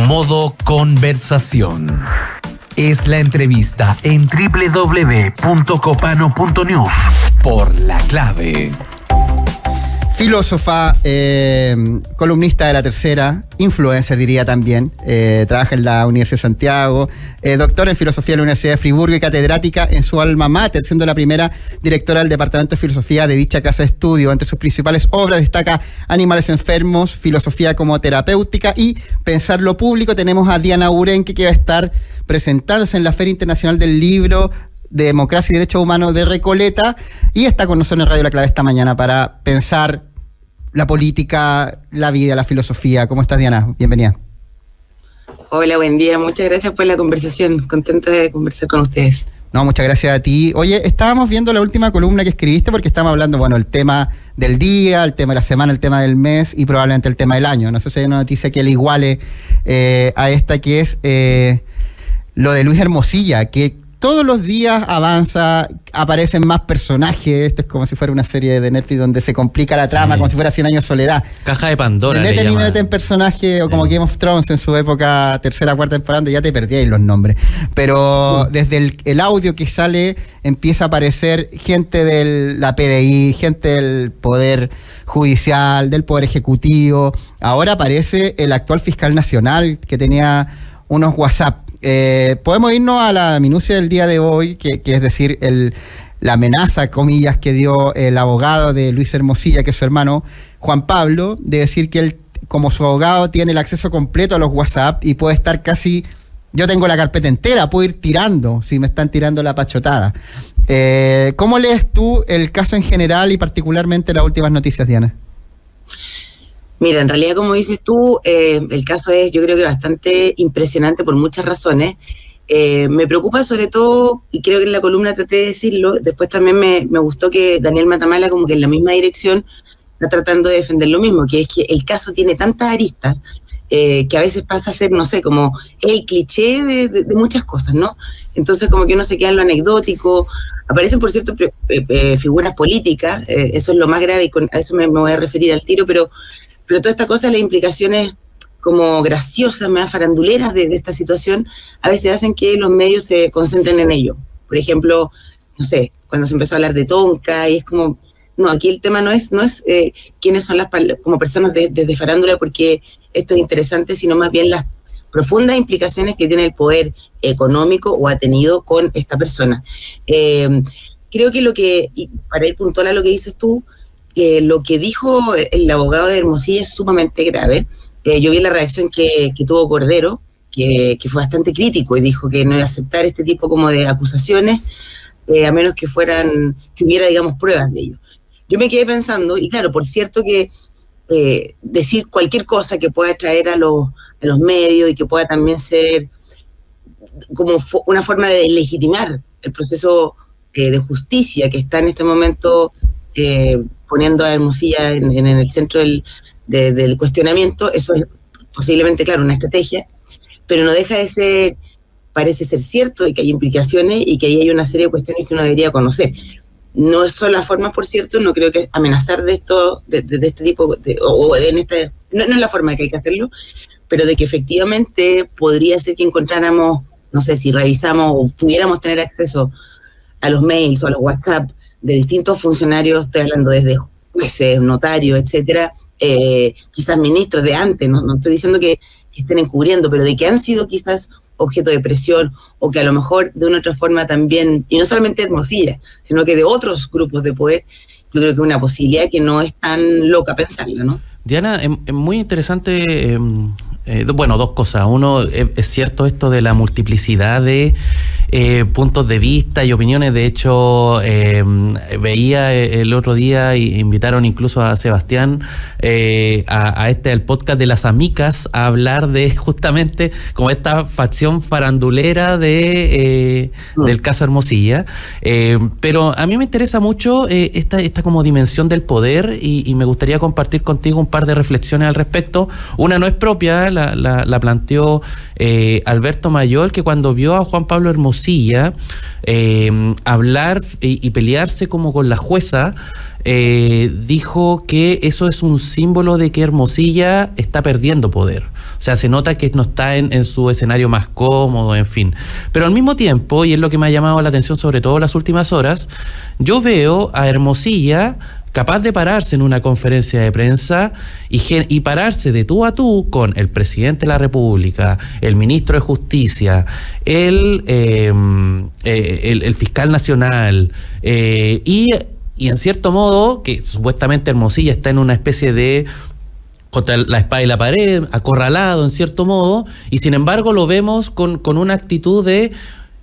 Modo conversación. Es la entrevista en www.copano.news por La Clave. Filósofa, columnista de La Tercera, influencer diría también, trabaja en la Universidad de Santiago, doctora en filosofía en la Universidad de Friburgo y catedrática en su alma mater, siendo la primera directora del Departamento de Filosofía de dicha casa de estudio. Entre sus principales obras destaca Animales enfermos, Filosofía como terapéutica y Pensar lo público. Tenemos a Diana Urenque, que va a estar presentándose en la Feria Internacional del Libro de Democracia y Derechos Humanos de Recoleta, y está con nosotros en Radio La Clave esta mañana para pensar la política, la vida, la filosofía. ¿Cómo estás, Diana? Bienvenida. Hola, buen día. Muchas gracias por la conversación. Contenta de conversar con ustedes. No, muchas gracias a ti. Oye, estábamos viendo la última columna que escribiste porque estamos hablando, el tema del día, el tema de la semana, el tema del mes y probablemente el tema del año. No sé si hay una noticia que le iguale a esta, que es lo de Luis Hermosilla, que todos los días avanza, aparecen más personajes. Esto es como si fuera una serie de Netflix donde se complica la trama, como si fuera 100 años de soledad. Caja de Pandora. Te meten personajes, o como Game of Thrones en su época, tercera, cuarta temporada, donde ya te perdí ahí los nombres. Pero desde el audio que sale, empieza a aparecer gente de la PDI, gente del Poder Judicial, del Poder Ejecutivo. Ahora aparece el actual fiscal nacional, que tenía unos WhatsApp. Podemos irnos a la minucia del día de hoy, que es decir, la amenaza, comillas, que dio el abogado de Luis Hermosilla, que es su hermano Juan Pablo, de decir que él, como su abogado, tiene el acceso completo a los WhatsApp y puede estar casi... Yo tengo la carpeta entera, puedo ir tirando si me están tirando la pachotada. ¿Cómo lees tú el caso en general y particularmente las últimas noticias, Diana? Mira, en realidad, como dices tú, el caso es, yo creo que bastante impresionante por muchas razones. Me preocupa sobre todo, y creo que en la columna traté de decirlo, después también me gustó que Daniel Matamala, como que en la misma dirección, está tratando de defender lo mismo, que es que el caso tiene tantas aristas que a veces pasa a ser, no sé, como el cliché de muchas cosas, ¿no? Entonces como que uno se queda en lo anecdótico. Aparecen, por cierto, figuras políticas, eso es lo más grave, y a eso me voy a referir al tiro, pero toda esta cosa, las implicaciones como graciosas, más faranduleras de esta situación, a veces hacen que los medios se concentren en ello. Por ejemplo, no sé, cuando se empezó a hablar de Tonka, y es como, no, aquí el tema no es quiénes son las como personas de farándula, porque esto es interesante, sino más bien las profundas implicaciones que tiene el poder económico o ha tenido con esta persona. Creo que y para ir puntual a lo que dices tú, lo que dijo el abogado de Hermosilla es sumamente grave. Yo vi la reacción que tuvo Cordero, que fue bastante crítico, y dijo que no iba a aceptar este tipo como de acusaciones, a menos que hubiera, digamos, pruebas de ello. Yo me quedé pensando, y claro, por cierto que decir cualquier cosa que pueda traer a los medios y que pueda también ser como una forma de legitimar el proceso de justicia que está en este momento poniendo a Hermosilla en el centro del cuestionamiento, eso es posiblemente, claro, una estrategia, pero no deja de ser, parece ser cierto, de que hay implicaciones y que ahí hay una serie de cuestiones que uno debería conocer. No son las formas, por cierto, no creo que amenazar de esto, de este tipo, no es la forma que hay que hacerlo, pero de que efectivamente podría ser que encontráramos, no sé, si revisamos o pudiéramos tener acceso a los mails o a los WhatsApp de distintos funcionarios, estoy hablando desde jueces, notarios, etcétera, quizás ministros de antes, no estoy diciendo que estén encubriendo, pero de que han sido quizás objeto de presión, o que a lo mejor de una u otra forma también, y no solamente Hermosilla, sino que de otros grupos de poder, yo creo que es una posibilidad que no es tan loca pensarla, ¿no? Diana, es muy interesante, dos cosas. Uno, es cierto esto de la multiplicidad de puntos de vista y opiniones. De hecho, veía el otro día, y invitaron incluso a Sebastián al podcast de las Amicas a hablar de justamente como esta facción farandulera del caso Hermosilla. Pero a mí me interesa mucho esta como dimensión del poder, y me gustaría compartir contigo un par de reflexiones al respecto. Una no es propia, la planteó Alberto Mayol, que cuando vio a Juan Pablo Hermosilla Hermosilla, hablar y pelearse como con la jueza, dijo que eso es un símbolo de que Hermosilla está perdiendo poder. O sea, se nota que no está en su escenario más cómodo, en fin. Pero al mismo tiempo, y es lo que me ha llamado la atención sobre todo en las últimas horas, yo veo a Hermosilla capaz de pararse en una conferencia de prensa y pararse de tú a tú con el presidente de la República, el ministro de Justicia, el fiscal nacional, y en cierto modo, que supuestamente Hermosilla está en una especie de contra la espada y la pared, acorralado en cierto modo, y sin embargo lo vemos con una actitud de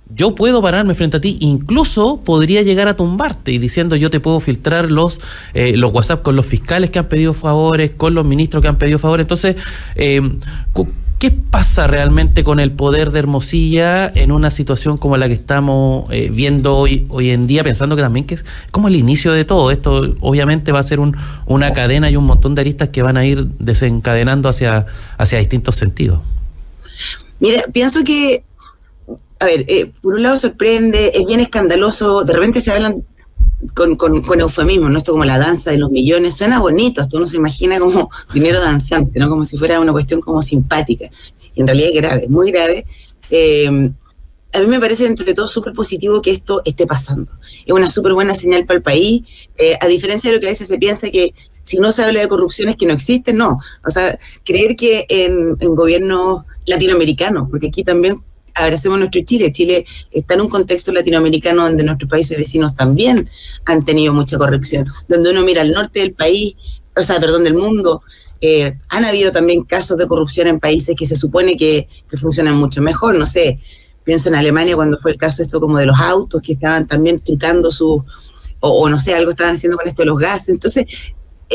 yo puedo pararme frente a ti, incluso podría llegar a tumbarte, y diciendo yo te puedo filtrar los WhatsApp con los fiscales que han pedido favores, con los ministros que han pedido favores. Entonces, ¿qué pasa realmente con el poder de Hermosilla en una situación como la que estamos viendo hoy en día, pensando que también que es como el inicio de todo esto? Obviamente va a ser una cadena y un montón de aristas que van a ir desencadenando hacia distintos sentidos. Mira, pienso que, a ver, por un lado sorprende, es bien escandaloso, de repente se hablan con eufemismo, ¿no? Esto como la danza de los millones, suena bonito, hasta uno se imagina como dinero danzante, ¿no? Como si fuera una cuestión como simpática, y en realidad es grave, muy grave. A mí me parece entre todo súper positivo que esto esté pasando, es una súper buena señal para el país, a diferencia de lo que a veces se piensa que si no se habla de corrupción es que no existe, no, o sea, creer que en gobiernos latinoamericanos, porque aquí también abracemos nuestro Chile. Chile está en un contexto latinoamericano donde nuestros países vecinos también han tenido mucha corrupción. Donde uno mira al norte del país, del mundo, han habido también casos de corrupción en países que se supone que funcionan mucho mejor. No sé, pienso en Alemania cuando fue el caso esto como de los autos, que estaban también trucando o no sé, algo estaban haciendo con esto de los gases. Entonces,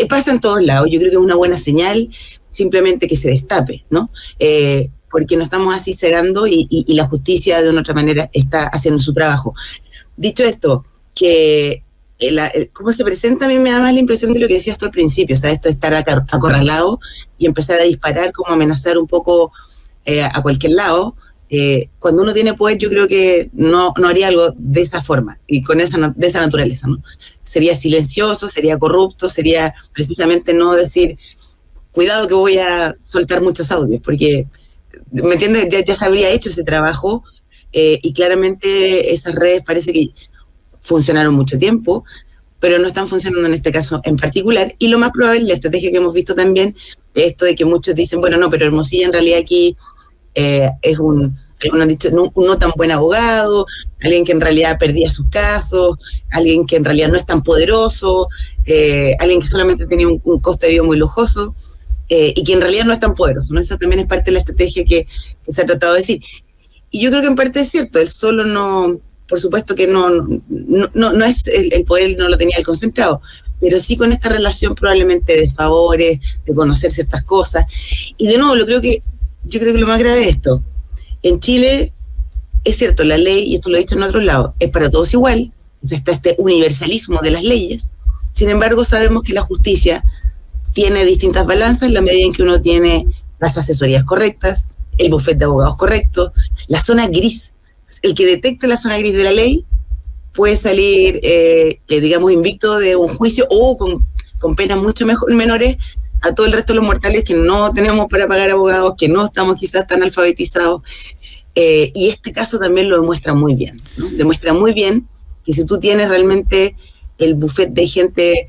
pasa en todos lados. Yo creo que es una buena señal simplemente que se destape, ¿no? Porque nos estamos así cegando y la justicia de una otra manera está haciendo su trabajo. Dicho esto, que cómo se presenta a mí me da más la impresión de lo que decías tú al principio, o sea, esto de estar acorralado y empezar a disparar, como amenazar un poco a cualquier lado. Cuando uno tiene poder, yo creo que no haría algo de esa forma y de esa naturaleza, ¿no? Sería silencioso, sería corrupto, sería precisamente no decir, cuidado que voy a soltar muchos audios, porque ¿me entiendes? Ya se habría hecho ese trabajo y claramente esas redes parece que funcionaron mucho tiempo, pero no están funcionando en este caso en particular. Y lo más probable, la estrategia que hemos visto también, esto de que muchos dicen, bueno, no, pero Hermosilla en realidad aquí es algunos han dicho, no tan buen abogado, alguien que en realidad perdía sus casos, alguien que en realidad no es tan poderoso, alguien que solamente tenía un costo de vida muy lujoso. Y que en realidad no es tan poderoso, ¿no? Esa también es parte de la estrategia que se ha tratado de decir. Y yo creo que en parte es cierto, él solo no, por supuesto que no es el poder, no lo tenía el concentrado, pero sí con esta relación probablemente de favores, de conocer ciertas cosas. Y de nuevo, yo creo que lo más grave es esto. En Chile, es cierto, la ley, y esto lo he dicho en otros lados, es para todos igual, o sea, está este universalismo de las leyes. Sin embargo, sabemos que la justicia tiene distintas balanzas en la medida en que uno tiene las asesorías correctas, el bufete de abogados correcto, la zona gris. El que detecte la zona gris de la ley puede salir, digamos, invicto de un juicio o con penas mucho menores a todo el resto de los mortales que no tenemos para pagar abogados, que no estamos quizás tan alfabetizados. Y este caso también lo demuestra muy bien, ¿no? Demuestra muy bien que si tú tienes realmente el bufete de gente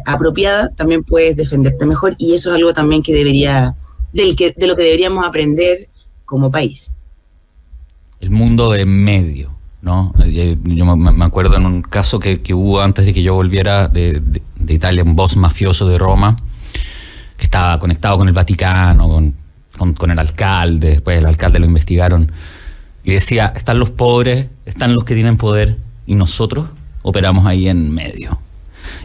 apropiada, también puedes defenderte mejor, y eso es algo también que de lo que deberíamos aprender como país. El mundo de medio, ¿no? Yo me acuerdo en un caso que hubo antes de que yo volviera de Italia, un boss mafioso de Roma, que estaba conectado con el Vaticano, con el alcalde. Después el alcalde lo investigaron y decía, están los pobres, están los que tienen poder, y nosotros operamos ahí en medio.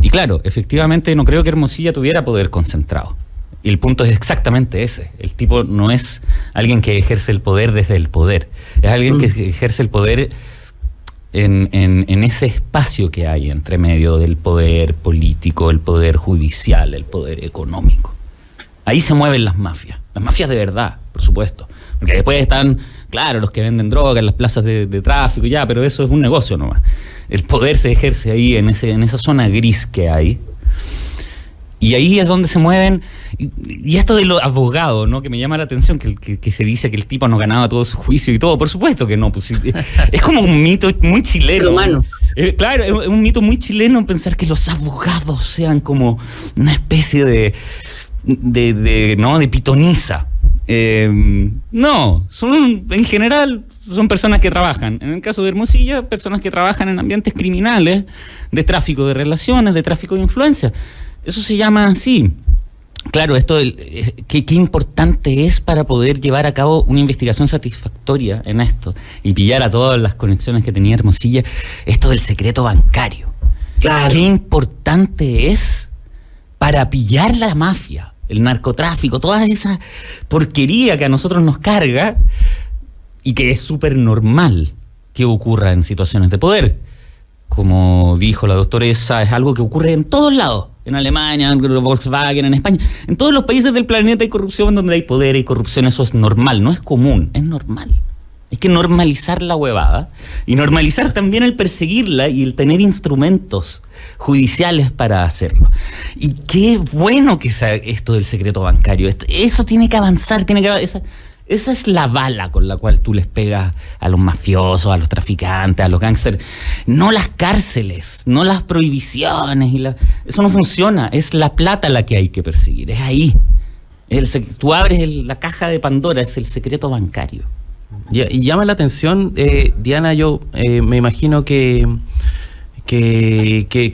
Y claro, efectivamente no creo que Hermosilla tuviera poder concentrado. Y el punto es exactamente ese. El tipo no es alguien que ejerce el poder desde el poder. Es alguien que ejerce el poder en ese espacio que hay entre medio del poder político, el poder judicial, el poder económico. Ahí se mueven las mafias de verdad, por supuesto. Porque después están, claro, los que venden droga en las plazas de tráfico, ya, pero eso es un negocio nomás. El poder se ejerce ahí, en esa zona gris que hay. Y ahí es donde se mueven, y esto de los abogados, ¿no? Que me llama la atención, que se dice que el tipo no ganaba todo su juicio y todo. Por supuesto que no, pues, es como un mito muy chileno. Humano. Claro, es un mito muy chileno pensar que los abogados sean como una especie de pitoniza. No, en general son personas que trabajan, en el caso de Hermosilla, personas que trabajan en ambientes criminales, de tráfico de relaciones, de tráfico de influencia. Eso se llama así. Claro, qué importante es para poder llevar a cabo una investigación satisfactoria en esto y pillar a todas las conexiones que tenía Hermosilla, esto del secreto bancario. Claro. Qué importante es para pillar la mafia, el narcotráfico, toda esa porquería que a nosotros nos carga y que es súper normal que ocurra en situaciones de poder. Como dijo la doctoresa, es algo que ocurre en todos lados. En Alemania, en Volkswagen, en España. En todos los países del planeta hay corrupción, donde hay poder y corrupción. Eso es normal, no es común, es normal. Hay que normalizar la huevada y normalizar también el perseguirla y el tener instrumentos judiciales para hacerlo. Y qué bueno que sea esto del secreto bancario. Eso tiene que avanzar, esa es la bala con la cual tú les pegas a los mafiosos, a los traficantes, a los gángsters. No las cárceles, no las prohibiciones. Eso no funciona. Es la plata la que hay que perseguir. Es ahí. Tú abres la caja de Pandora, es el secreto bancario. Y llama la atención, Diana, yo me imagino que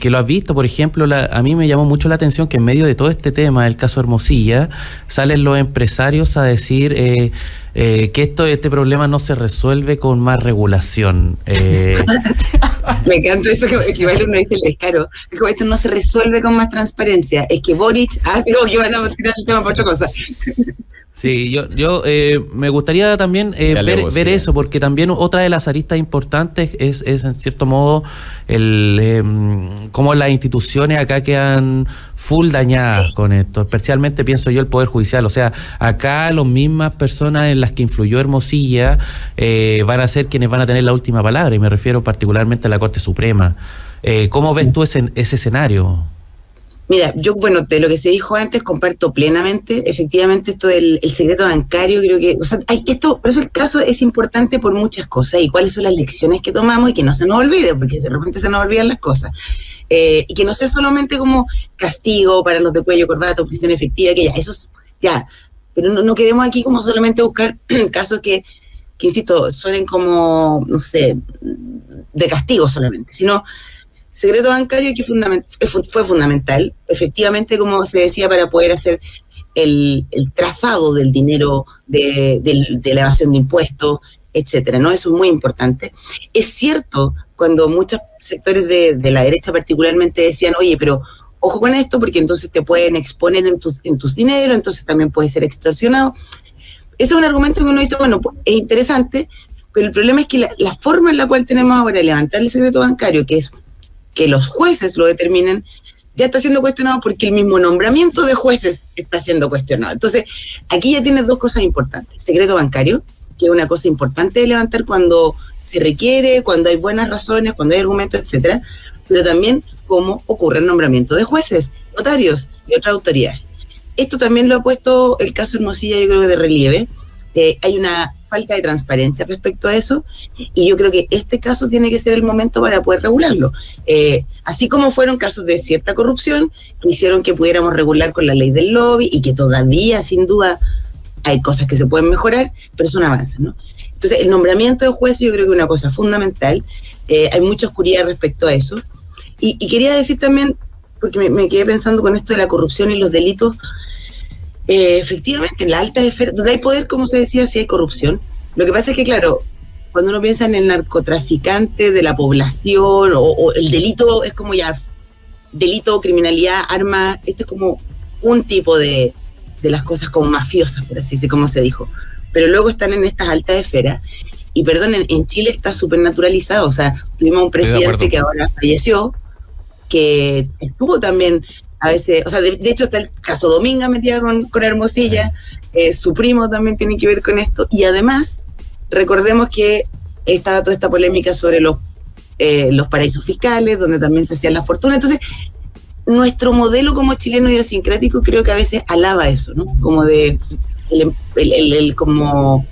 lo has visto, por ejemplo, a mí me llamó mucho la atención que en medio de todo este tema, el caso Hermosilla, salen los empresarios a decir que este problema no se resuelve con más regulación. Me encanta eso que uno dice el descaro. Es que esto no se resuelve con más transparencia. Es que Boric hace que van a tirar el tema para otra cosa. Sí, yo me gustaría también ver eso, porque también otra de las aristas importantes es en cierto modo cómo las instituciones acá quedan full dañadas con esto, especialmente pienso yo el Poder Judicial. O sea, acá las mismas personas en las que influyó Hermosilla van a ser quienes van a tener la última palabra, y me refiero particularmente a la Corte Suprema. ¿Cómo ves tú ese escenario? Mira, yo, de lo que se dijo antes, comparto plenamente, efectivamente, esto del secreto bancario, creo que, por eso el caso es importante por muchas cosas, y cuáles son las lecciones que tomamos, y que no se nos olvide, porque de repente se nos olvidan las cosas, y que no sea solamente como castigo para los de cuello, corbata o prisión efectiva, que pero no queremos aquí como solamente buscar casos que insisto, suenen como, no sé, de castigo solamente, sino secreto bancario que fue fundamental, efectivamente, como se decía, para poder hacer el trazado del dinero de la evasión de impuestos, etcétera, ¿no? Eso es muy importante. Es cierto, cuando muchos sectores de la derecha particularmente decían, oye, pero ojo con esto, porque entonces te pueden exponer en tus dineros, entonces también puedes ser extorsionado. Ese es un argumento que uno dice, pues es interesante, pero el problema es que la forma en la cual tenemos ahora de levantar el secreto bancario, que es que los jueces lo determinen, ya está siendo cuestionado porque el mismo nombramiento de jueces está siendo cuestionado. Entonces, aquí ya tienes dos cosas importantes. Secreto bancario, que es una cosa importante de levantar cuando se requiere, cuando hay buenas razones, cuando hay argumentos, etcétera, pero también cómo ocurre el nombramiento de jueces, notarios y otras autoridades. Esto también lo ha puesto el caso Hermosilla, yo creo que de relieve. Hay una falta de transparencia respecto a eso, y yo creo que este caso tiene que ser el momento para poder regularlo. Así como fueron casos de cierta corrupción que hicieron que pudiéramos regular con la ley del lobby, y que todavía, sin duda, hay cosas que se pueden mejorar, pero son avances, ¿no? Entonces, el nombramiento de jueces yo creo que es una cosa fundamental. Hay mucha oscuridad respecto a eso. Y quería decir también, porque me quedé pensando con esto de la corrupción y los delitos, efectivamente, en la alta esfera, donde hay poder, como se decía, sí hay corrupción. Lo que pasa es que, claro, cuando uno piensa en el narcotraficante de la población, o el delito, es como ya delito, criminalidad, armas, esto es como un tipo de las cosas como mafiosas, por así decirlo, como se dijo. Pero luego están en estas altas esferas, y perdón, en Chile está súper naturalizado. O sea, tuvimos un presidente que ahora falleció, que estuvo también a veces, o sea, de hecho está el caso Dominga metida con Hermosilla, su primo también tiene que ver con esto, y además, recordemos que estaba toda esta polémica sobre los paraísos fiscales, donde también se hacían las fortunas. Entonces, nuestro modelo como chileno idiosincrático creo que a veces alaba eso, ¿no? Como de el como,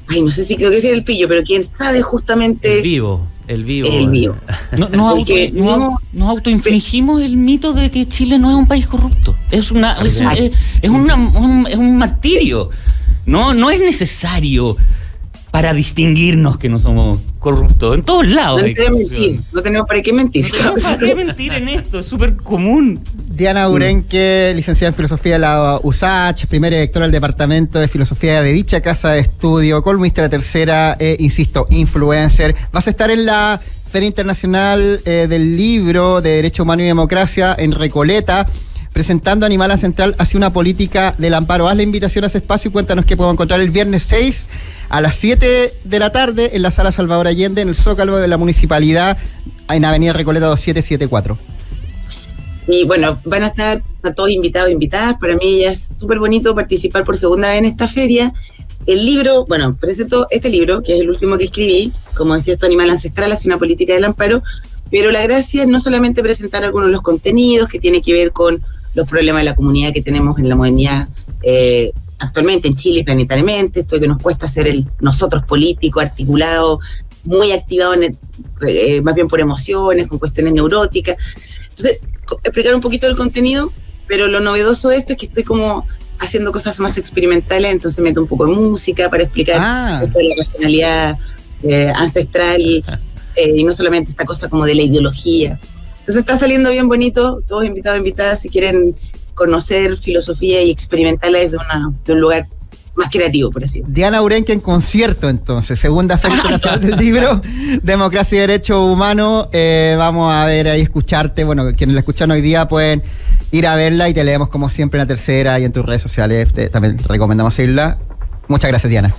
ay, no sé si creo que es el pillo, pero quién sabe justamente. El vivo. Nos autoinfligimos el mito de que Chile no es un país corrupto. Es un martirio. No es necesario para distinguirnos que no somos corruptos. En todos lados. No tenemos para qué mentir. No tenemos para qué mentir en esto, es súper común. Diana Urenque, licenciada en Filosofía de la USACH, primera directora del Departamento de Filosofía de dicha casa de estudio, columnista de Tercera, insisto, influencer. Vas a estar en la Feria Internacional del Libro de Derecho Humano y Democracia en Recoleta, presentando Animala Central hacia una política del amparo. Haz la invitación a ese espacio y cuéntanos qué puedo encontrar el viernes 6 a las 7 de la tarde en la Sala Salvador Allende, en el Zócalo de la Municipalidad, en Avenida Recoleta 2774. Y bueno, van a estar todos invitados e invitadas. Para mí ya es súper bonito participar por segunda vez en esta feria. El libro, bueno, presento este libro, que es el último que escribí, como decía esto, Animal Ancestral hacia una política del amparo, pero la gracia es no solamente presentar algunos de los contenidos que tienen que ver con los problemas de la comunidad que tenemos en la modernidad actualmente en Chile y planetariamente, esto que nos cuesta ser el nosotros político, articulado, muy activado más bien por emociones, con cuestiones neuróticas. Entonces, explicar un poquito el contenido, pero lo novedoso de esto es que estoy como haciendo cosas más experimentales, entonces meto un poco de música para explicar esto de la racionalidad ancestral y no solamente esta cosa como de la ideología. Entonces está saliendo bien bonito, todos invitados, invitadas, si quieren conocer filosofía y experimentarla desde un lugar más creativo, por así decirlo. Diana Urenque en concierto, entonces, segunda Feria Internacional del Libro, Democracia y Derecho Humano. Vamos a ver ahí, escucharte. Bueno, quienes la escuchan hoy día pueden ir a verla y te leemos como siempre en la Tercera y en tus redes sociales. También te recomendamos seguirla. Muchas gracias, Diana.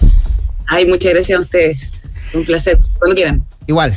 Ay, muchas gracias a ustedes. Un placer. Cuando quieran. Igual.